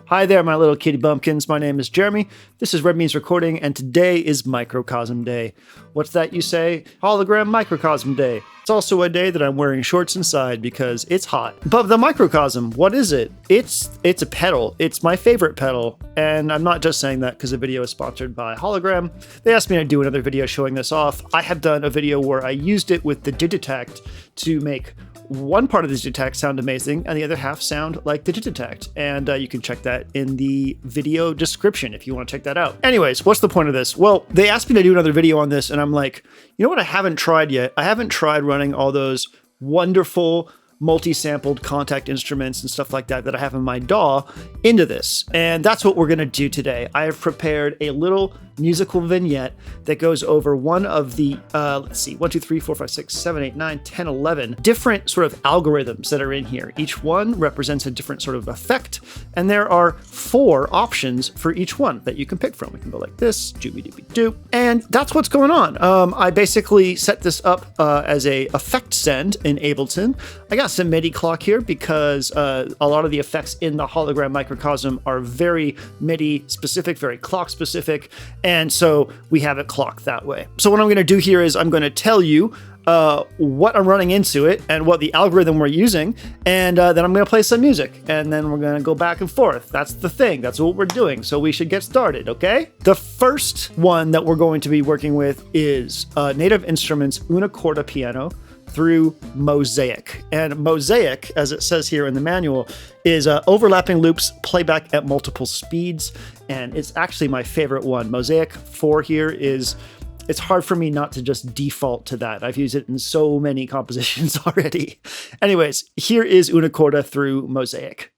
Hi there, my little kitty bumpkins. My name is Jeremy. This is Red Means Recording, and today is Microcosm Day. What's that you say? Hologram Microcosm Day. It's also a day that I'm wearing shorts inside because it's hot. But the microcosm, what is it? It's a pedal. It's my favorite pedal. And I'm not just saying that because the video is sponsored by Hologram. They asked me to do another video showing this off. I have done a video where I used it with the Digitakt to make one part of the Digitakt sound amazing and the other half sound like the Digitakt. And you can check that in the video description if you want to check that out. Anyways, what's the point of this? Well, they asked me to do another video on this and I'm like, you know what I haven't tried yet? I haven't tried running all those wonderful multi-sampled contact instruments and stuff like that I have in my DAW into this. And that's what we're going to do today. I have prepared a little musical vignette that goes over one of the, let's see, 1, 2, 3, 4, 5, 6, 7, 8, 9, 10, 11 different sort of algorithms that are in here. Each one represents a different sort of effect. And there are 4 options for each one that you can pick from. We can go like this, doobie-doobie-doo. And that's what's going on. I basically set this up as a effect send in Ableton. I got some MIDI clock here because a lot of the effects in the Hologram Microcosm are very MIDI specific, very clock specific. And so we have it clocked that way. So what I'm going to do here is I'm going to tell you what I'm running into it and what the algorithm we're using. And then I'm going to play some music and then we're going to go back and forth. That's the thing. That's what we're doing. So we should get started, okay? The first one that we're going to be working with is Native Instruments Una Corda Piano through Mosaic. And Mosaic, as it says here in the manual, is overlapping loops, playback at multiple speeds. And it's actually my favorite one. Mosaic 4 here is, it's hard for me not to just default to that. I've used it in so many compositions already. Anyways, here is Una Corda through Mosaic.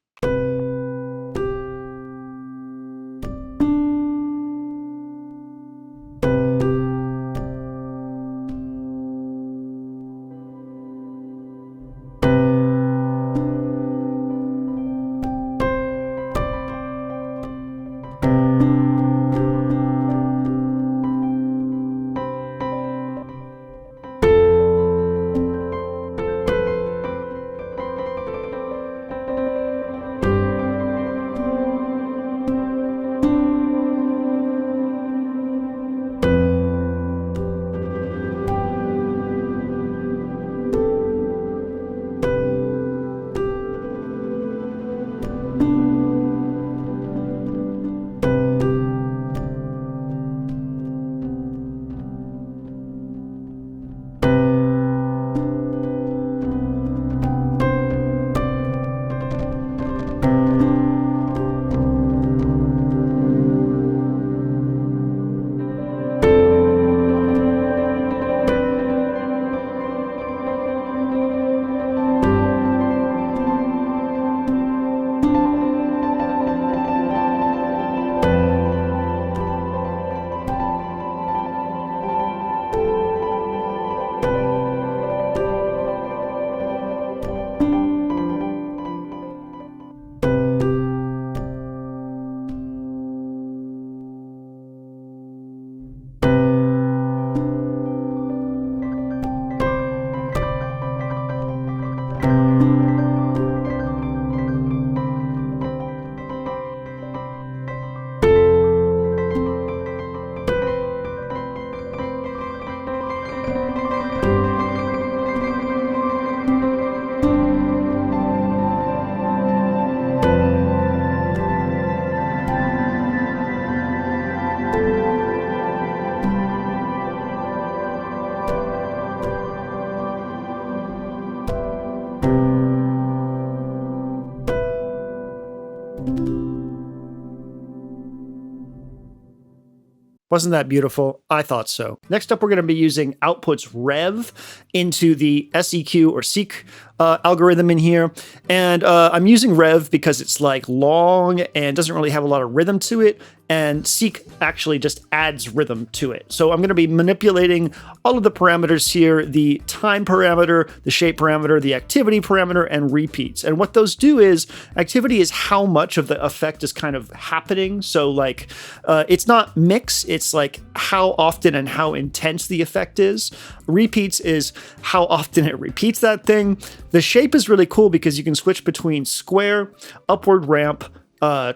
Wasn't that beautiful? I thought so. Next up, we're going to be using outputs rev into the SEQ or seek algorithm in here. And I'm using rev because it's like long and doesn't really have a lot of rhythm to it. And seek actually just adds rhythm to it. So I'm going to be manipulating all of the parameters here, the time parameter, the shape parameter, the activity parameter, and repeats. And what those do is, activity is how much of the effect is kind of happening. So like, it's not mix, it's like how often and how intense the effect is. Repeats is how often it repeats that thing. The shape is really cool because you can switch between square, upward ramp,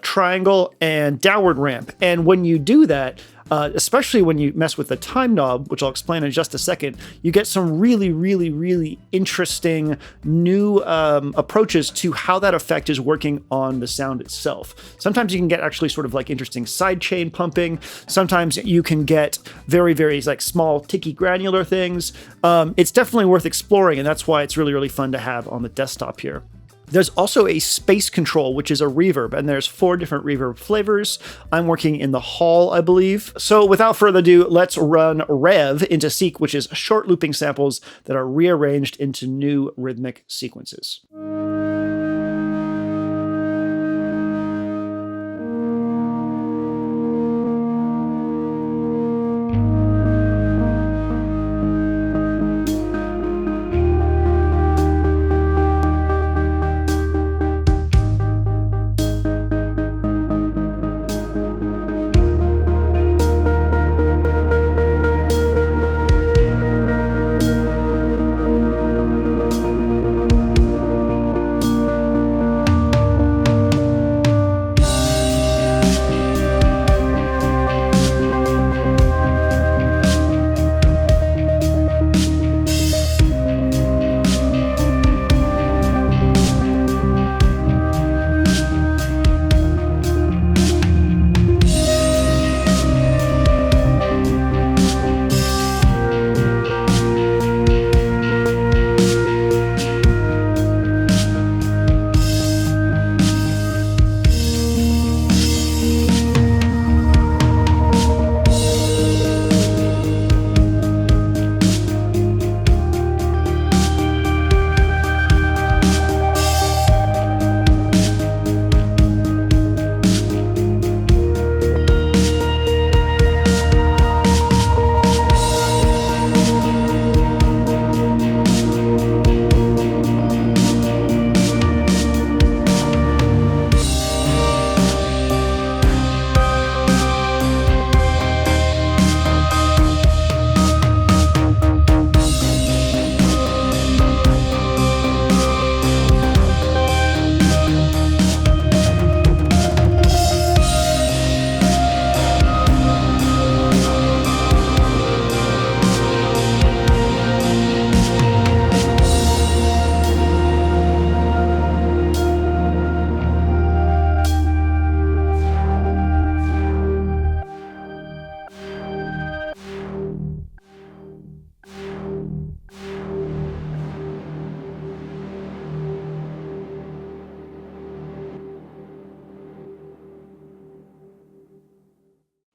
triangle, and downward ramp. And when you do that, especially when you mess with the time knob, which I'll explain in just a second, you get some really, really, really interesting new approaches to how that effect is working on the sound itself. Sometimes you can get actually sort of like interesting sidechain pumping. Sometimes you can get very, very like small ticky granular things. It's definitely worth exploring, and that's why it's really, really fun to have on the desktop here. There's also a space control, which is a reverb, and there's 4 different reverb flavors. I'm working in the Hall, I believe. So without further ado, let's run Rev into Seek, which is short looping samples that are rearranged into new rhythmic sequences.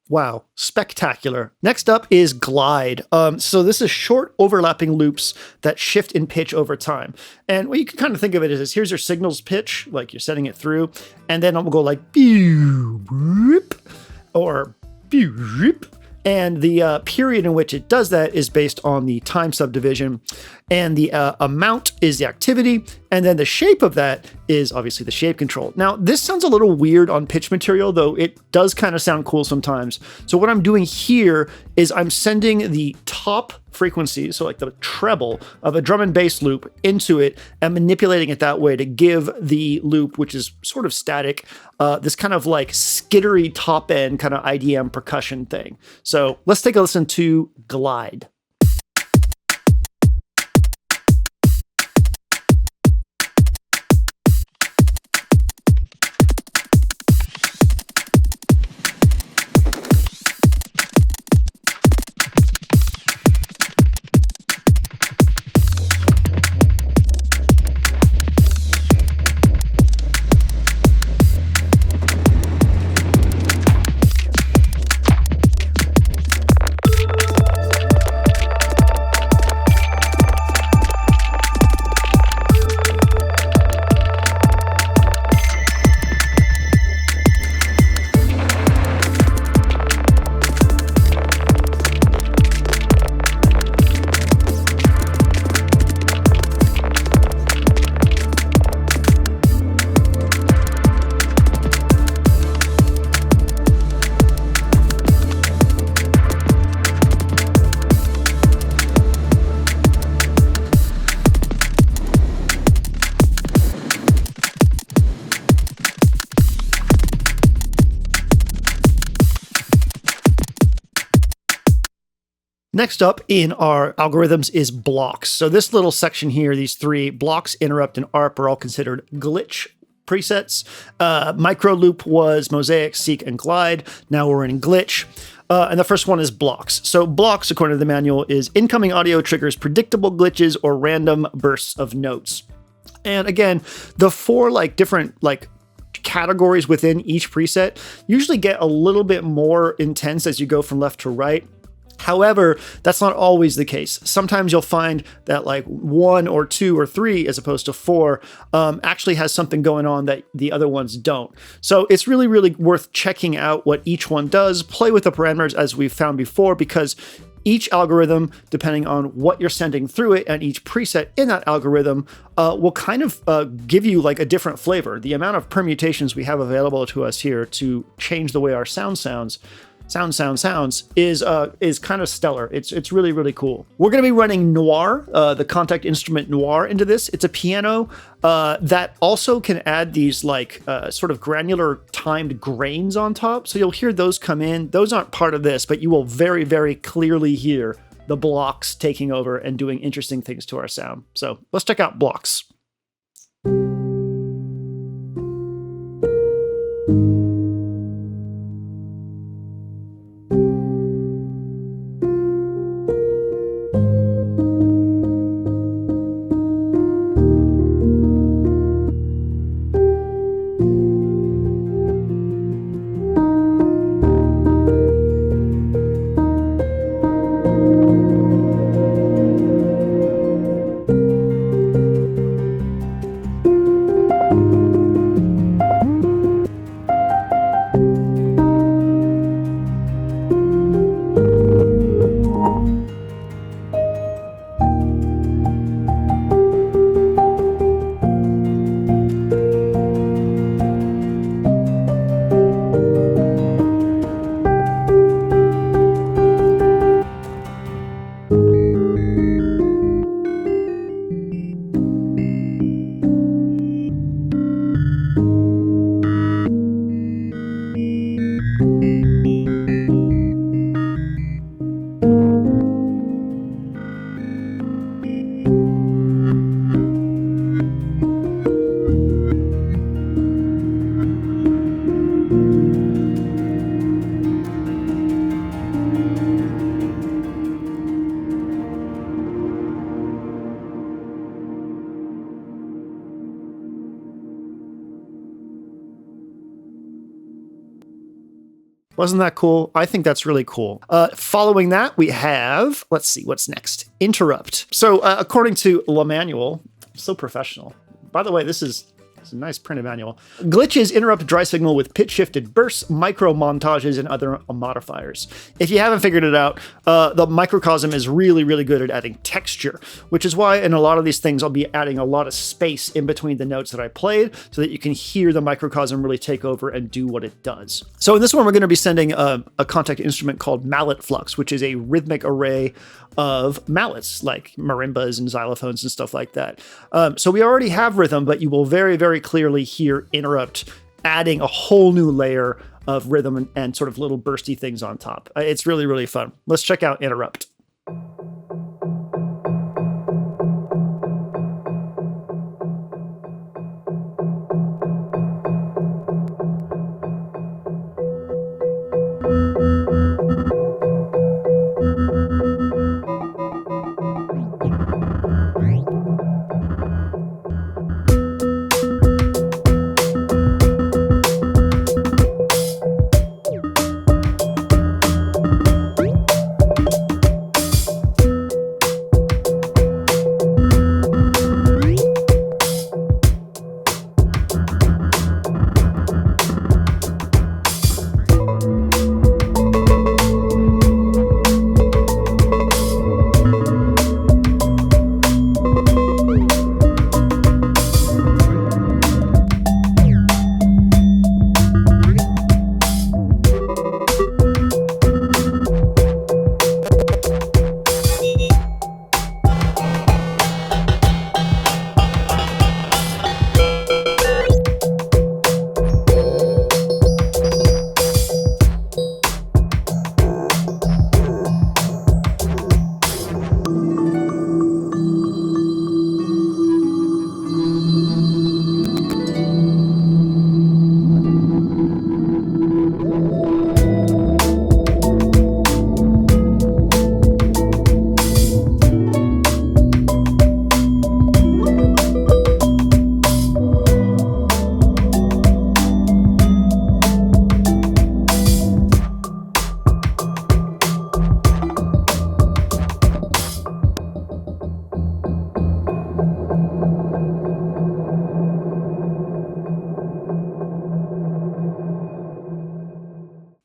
Wow, spectacular. Next up is glide. So this is short overlapping loops that shift in pitch over time. And what you can kind of think of it as here's your signals pitch, like you're setting it through, and then it will go like pew, boop, or pew, boop. And the period in which it does that is based on the time subdivision, and the amount is the activity, and then the shape of that is obviously the shape control. Now, this sounds a little weird on pitch material, though it does kind of sound cool sometimes. So what I'm doing here is I'm sending the top frequency, so like the treble of a drum and bass loop, into it and manipulating it that way to give the loop, which is sort of static, this kind of like skittery top end kind of IDM percussion thing. So let's take a listen to Glide. Next up in our algorithms is blocks. So this little section here, these three blocks, interrupt, and harp are all considered glitch presets. Micro loop was mosaic, seek, and glide. Now we're in glitch. And the first one is blocks. So blocks, according to the manual, is incoming audio triggers predictable glitches or random bursts of notes. And again, the four different categories within each preset usually get a little bit more intense as you go from left to right. However, that's not always the case. Sometimes you'll find that one or two or three, as opposed to four, actually has something going on that the other ones don't. So it's really, really worth checking out what each one does. Play with the parameters as we've found before, because each algorithm, depending on what you're sending through it and each preset in that algorithm, will kind of give you a different flavor. The amount of permutations we have available to us here to change the way our sounds is kind of stellar. It's really, really cool. We're going to be running noir, the contact instrument noir, into this. It's a piano that also can add these sort of granular timed grains on top. So you'll hear those come in. Those aren't part of this, but you will very, very clearly hear the blocks taking over and doing interesting things to our sound. So let's check out blocks. Wasn't that cool? I think that's really cool. Following that, we have, let's see, what's next? Interrupt. So according to the manual, so professional. By the way, this is a nice printed manual. Glitches interrupt dry signal with pitch-shifted bursts, micro montages, and other modifiers. If you haven't figured it out, the microcosm is really, really good at adding texture, which is why in a lot of these things, I'll be adding a lot of space in between the notes that I played so that you can hear the microcosm really take over and do what it does. So in this one, we're going to be sending a contact instrument called mallet flux, which is a rhythmic array of mallets, like marimbas and xylophones and stuff like that. So we already have rhythm, but you will very, very clearly hear interrupt adding a whole new layer of rhythm and sort of little bursty things on top. It's really, really fun. Let's check out interrupt.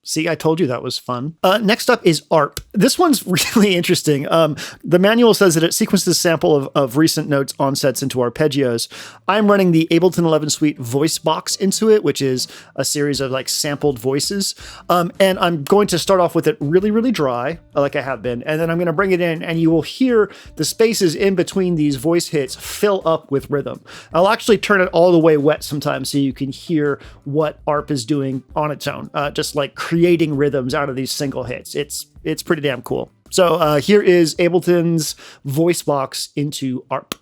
See, I told you that was fun. Next up is ARP. This one's really interesting. The manual says that it sequences a sample of recent notes onsets into arpeggios. I'm running the Ableton 11 Suite voice box into it, which is a series of like sampled voices. And I'm going to start off with it really, really dry, like I have been. And then I'm going to bring it in and you will hear the spaces in between these voice hits fill up with rhythm. I'll actually turn it all the way wet sometimes so you can hear what ARP is doing on its own, just like creating rhythms out of these single hits. It's pretty damn cool. So here is Ableton's voice box into ARP.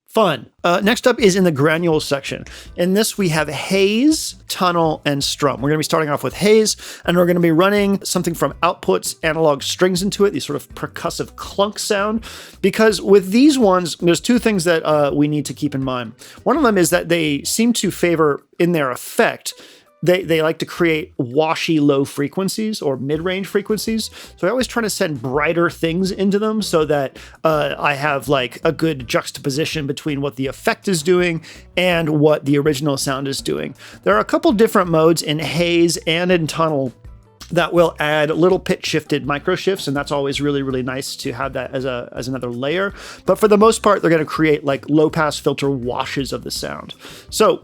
Fun. Next up is in the granule section. In this, we have haze, tunnel, and strum. We're going to be starting off with haze, and we're going to be running something from outputs, analog strings into it, these sort of percussive clunk sound. Because with these ones, there's two things that we need to keep in mind. One of them is that they seem to favor, in their effect, they like to create washy low frequencies or mid-range frequencies. So I always try to send brighter things into them so that I have like a good juxtaposition between what the effect is doing and what the original sound is doing. There are a couple different modes in haze and in tunnel that will add little pitch shifted micro shifts, and that's always really, really nice to have that as another layer. But for the most part, they're going to create like low pass filter washes of the sound. So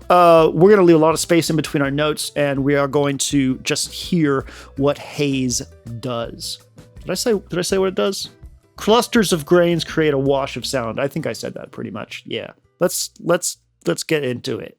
we're going to leave a lot of space in between our notes, and we are going to just hear what haze does. Did I say what it does? Clusters of grains create a wash of sound. I think I said that pretty much. Yeah. Let's get into it.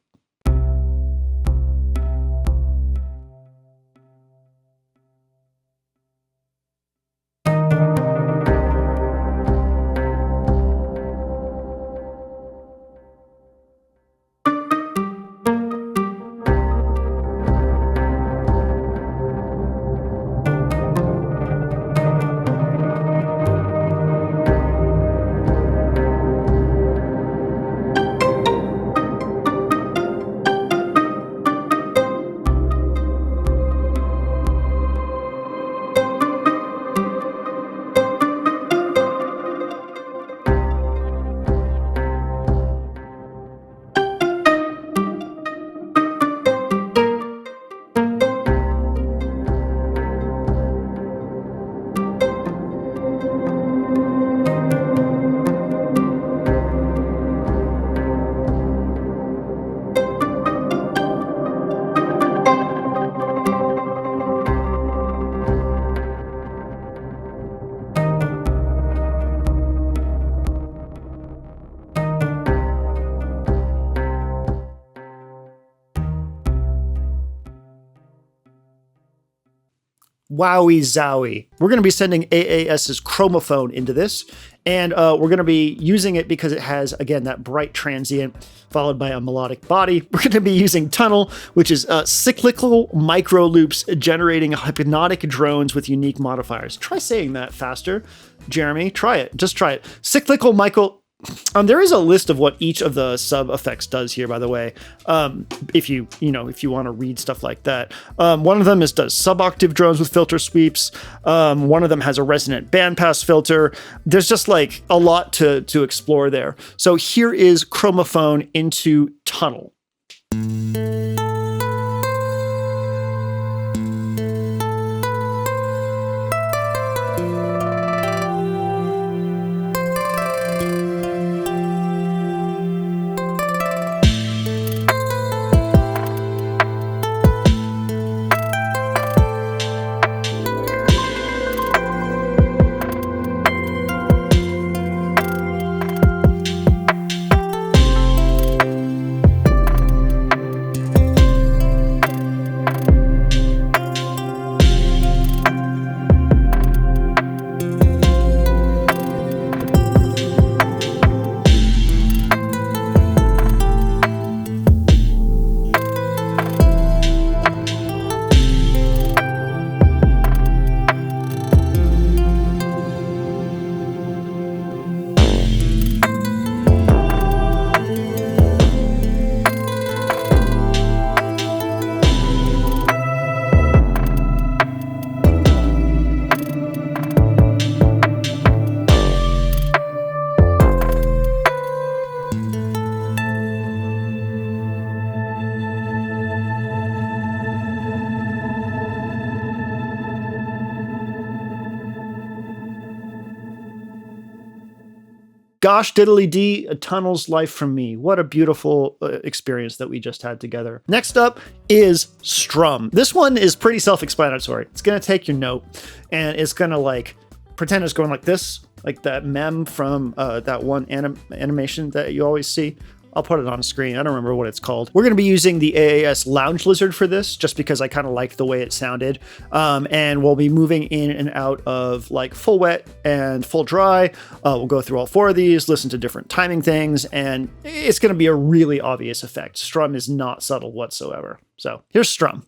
Wowie zowie. We're going to be sending AAS's chromaphone into this, and we're going to be using it because it has, again, that bright transient followed by a melodic body. We're going to be using tunnel, which is cyclical micro loops generating hypnotic drones with unique modifiers. Try saying that faster, Jeremy. Try it. Just try it. Cyclical micro. There is a list of what each of the sub effects does here, by the way. If you want to read stuff like that. One of them does sub-octave drones with filter sweeps. One of them has a resonant bandpass filter. There's just like a lot to explore there. So here is chromaphone into tunnel. Gosh diddly dee, a tunnel's life from me. What a beautiful experience that we just had together. Next up is strum. This one is pretty self-explanatory. It's going to take your note and it's going to like pretend it's going like this, like that meme from that one animation that you always see. I'll put it on screen. I don't remember what it's called. We're going to be using the AAS Lounge Lizard for this, just because I kind of liked the way it sounded. And we'll be moving in and out of like full wet and full dry. We'll go through all four of these, listen to different timing things, and it's going to be a really obvious effect. Strum is not subtle whatsoever. So here's strum.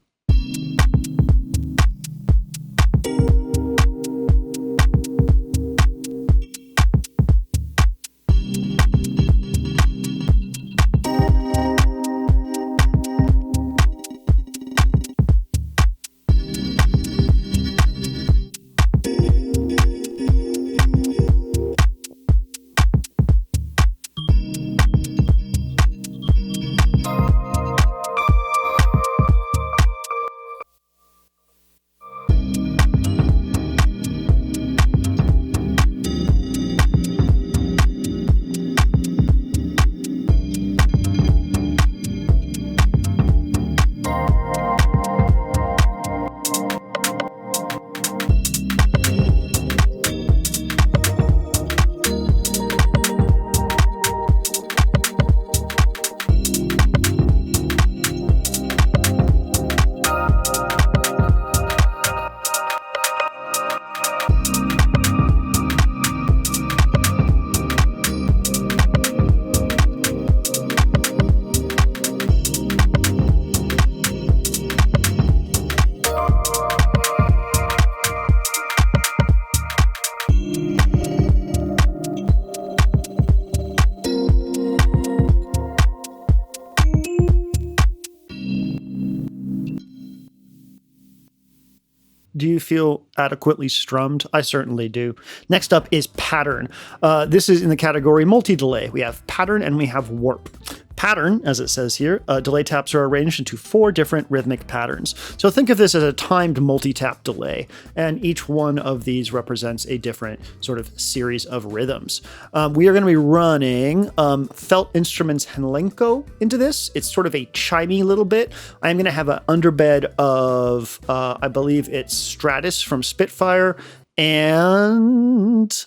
Do you feel adequately strummed? I certainly do. Next up is pattern. This is in the category multi-delay. We have pattern and we have warp. Pattern, as it says here, delay taps are arranged into 4 different rhythmic patterns. So think of this as a timed multi-tap delay, and each one of these represents a different sort of series of rhythms. We are going to be running felt instruments helenko into this. It's sort of a chimey little bit. I'm going to have an underbed of, I believe it's Stratus from Spitfire, and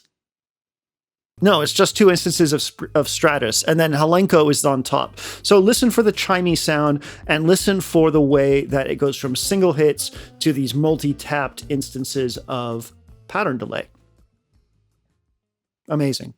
No, it's just two instances of stratus, and then helenko is on top. So listen for the chimey sound, and listen for the way that it goes from single hits to these multi-tapped instances of pattern delay. Amazing.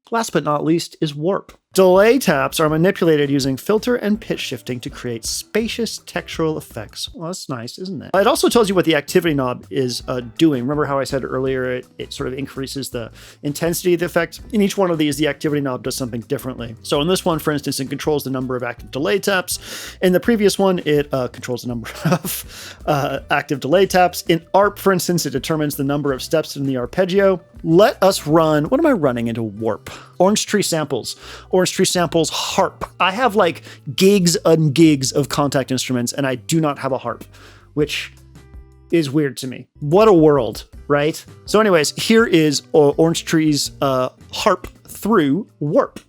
Last but not least is warp. Delay taps are manipulated using filter and pitch shifting to create spacious textural effects. Well, that's nice, isn't it? It also tells you what the activity knob is doing. Remember how I said earlier it sort of increases the intensity of the effect? In each one of these, the activity knob does something differently. So in this one, for instance, it controls the number of active delay taps. In the previous one, it controls the number of active delay taps. In ARP, for instance, it determines the number of steps in the arpeggio. Let us run, what am I running into warp? Orange Tree Samples. Orange Tree Samples harp. I have like gigs and gigs of contact instruments, and I do not have a harp, which is weird to me. What a world, right? So anyways, here is Orange Tree's harp through warp.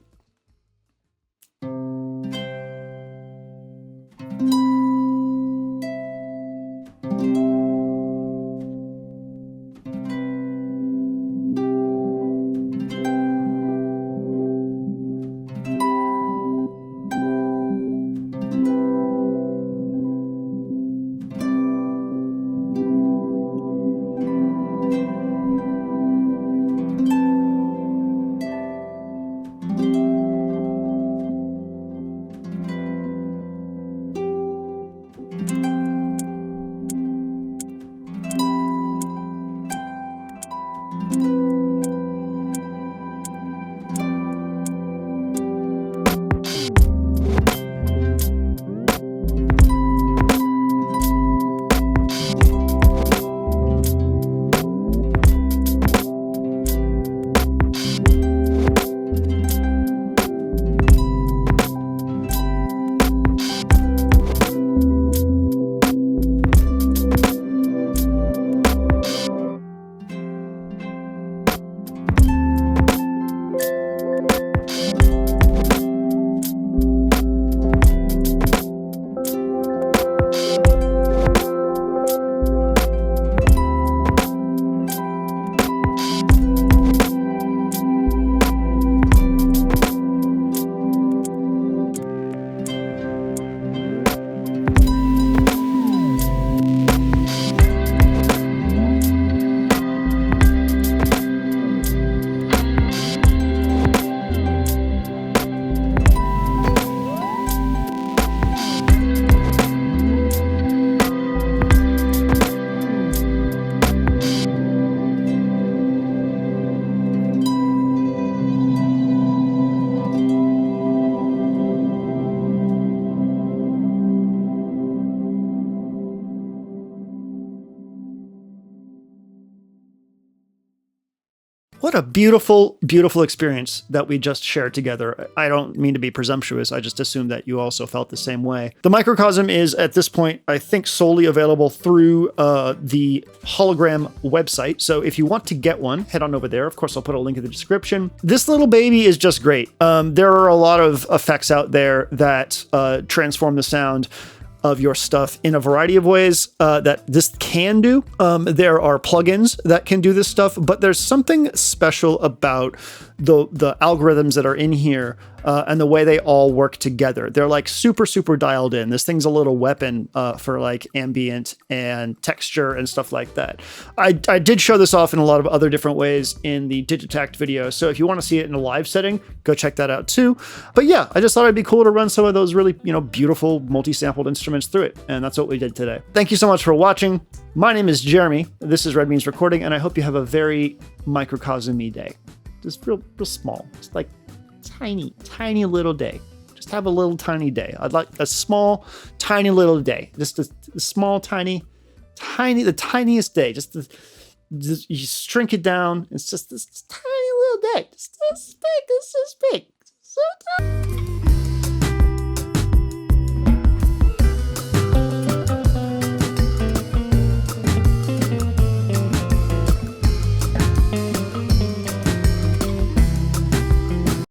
What a beautiful, beautiful experience that we just shared together. I don't mean to be presumptuous. I just assume that you also felt the same way. The Microcosm is, at this point, I think solely available through the Hologram website. So if you want to get one, head on over there. Of course, I'll put a link in the description. This little baby is just great. There are a lot of effects out there that transform the sound of your stuff in a variety of ways that this can do. There are plugins that can do this stuff, but there's something special about the algorithms that are in here and the way they all work together. They're like super, super dialed in. This thing's a little weapon for like ambient and texture and stuff like that. I did show this off in a lot of other different ways in the Digitact video. So if you want to see it in a live setting, go check that out too. But yeah, I just thought it'd be cool to run some of those really, beautiful multi-sampled instruments through it. And that's what we did today. Thank you so much for watching. My name is Jeremy. This is Red Means Recording, and I hope you have a very microcosm-y day. Just real small. Just like tiny, tiny little day. Just have a little tiny day. I'd like a small, tiny little day. Just a small, tiny, the tiniest day. Just you shrink it down. It's just this tiny little day. Just